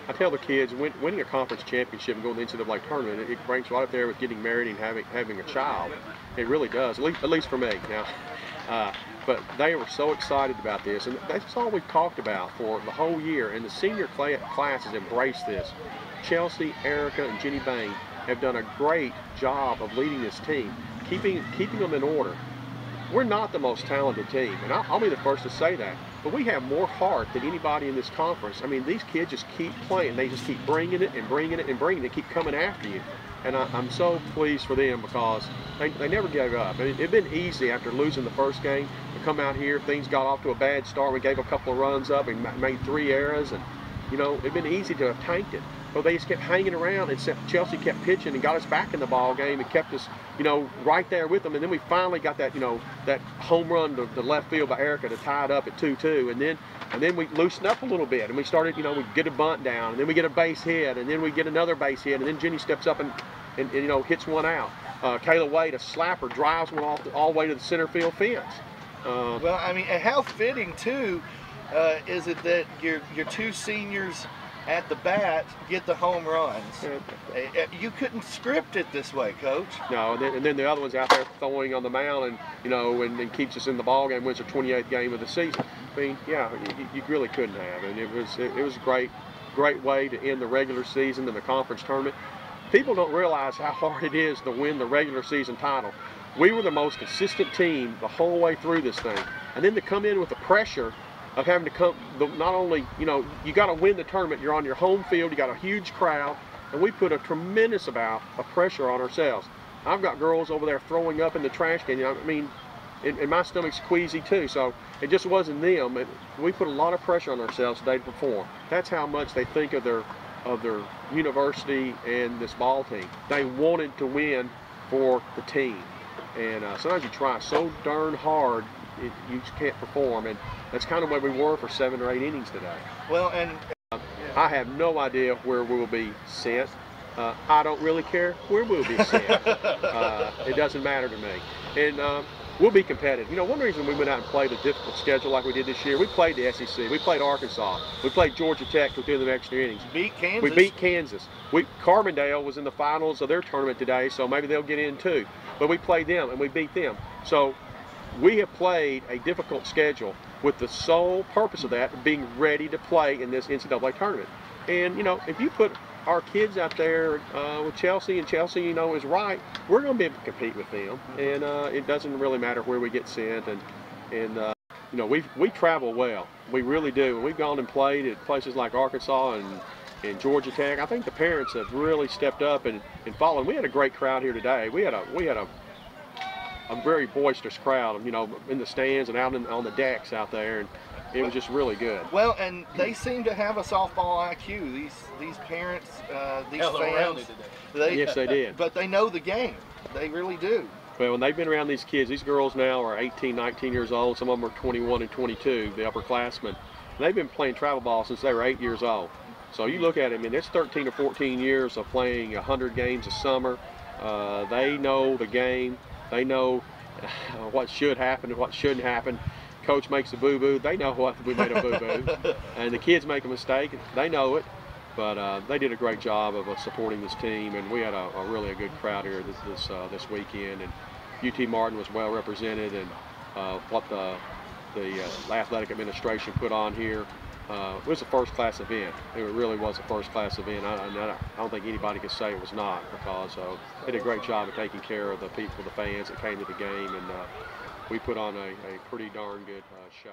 I tell the kids, winning a conference championship and going to the NCAA tournament, it ranks right up there with getting married and having a child. It really does, at least for me. Now, but they were so excited about this, and that's all we've talked about for the whole year. And the senior class has embraced this. Chelsea, Erica, and Jenny Bain have done a great job of leading this team, keeping them in order. We're not the most talented team, and I'll be the first to say that, but we have more heart than anybody in this conference. I mean, these kids just keep playing. They just keep bringing it and bringing it and bringing it. They keep coming after you. And I'm so pleased for them because they never gave up. I mean, it'd been easy after losing the first game to come out here. Things got off to a bad start. We gave a couple of runs up and made 3 errors, and you know, it'd been easy to have tanked it. But they just kept hanging around, and Chelsea kept pitching and got us back in the ball game and kept us, you know, right there with them. And then we finally got that, you know, that home run to left field by Erica to tie it up at 2-2. And then we loosened up a little bit, and we started, you know, we get a bunt down, and then we get a base hit, and then we get another base hit, and then Jenny steps up and you know, hits one out. Kayla Wade, a slapper, drives one all the way to the center field fence. Well, I mean, and how fitting too is it that your 2 seniors at the bat get the home runs? You couldn't script it this way, Coach. No, and then the other one's out there throwing on the mound, and you know, and keeps us in the ball game. Wins the 28th game of the season. I mean, yeah, you really couldn't have, and it was a great way to end the regular season and the conference tournament. People don't realize how hard it is to win the regular season title. We were the most consistent team the whole way through this thing, and then to come in with the pressure of having to come, not only, you know, you got to win the tournament, you're on your home field, you got a huge crowd, and we put a tremendous amount of pressure on ourselves. I've got girls over there throwing up in the trash can, you know, I mean, and my stomach's queasy too, so it just wasn't them. We put a lot of pressure on ourselves today to perform. That's how much they think of their university and this ball team. They wanted to win for the team, and sometimes you try so darn hard, you just can't perform, and that's kind of where we were for 7 or 8 innings today. Well, and I have no idea where we will be sent. I don't really care where we'll be sent. It doesn't matter to me, and we'll be competitive. You know, one reason we went out and played a difficult schedule like we did this year, we played the SEC, we played Arkansas, we played Georgia Tech within the extra innings. Beat Kansas. We beat Kansas. Carbondale was in the finals of their tournament today, so maybe they'll get in too. But we played them and we beat them. So we have played a difficult schedule with the sole purpose of that being ready to play in this NCAA tournament. And you know, if you put our kids out there with Chelsea, and Chelsea, you know, is right, we're going to be able to compete with them, and it doesn't really matter where we get sent. And you know, we travel well, we really do. And we've gone and played at places like Arkansas and Georgia Tech. I think the parents have really stepped up and followed. We had a great crowd here today. We had a very boisterous crowd, you know, in the stands and out on the decks out there, and it was just really good. Well, and they seem to have a softball IQ. These parents, these fans. Yes, they did. But they know the game. They really do. Well, when they've been around these kids, these girls now are 18, 19 years old. Some of them are 21 and 22, the upperclassmen. They've been playing travel ball since they were 8 years old. So you look at it, I mean, it's 13 or 14 years of playing 100 games a summer. They know the game. They know what should happen and what shouldn't happen. Coach makes a boo-boo, they know what we made a boo-boo. And the kids make a mistake, they know it. But they did a great job of supporting this team, and we had a really good crowd here this weekend. And UT Martin was well represented, and what the athletic administration put on here it was a first-class event. It really was a first-class event. I don't think anybody could say it was not, because they did a great job of taking care of the people, the fans that came to the game, and we put on a pretty darn good show.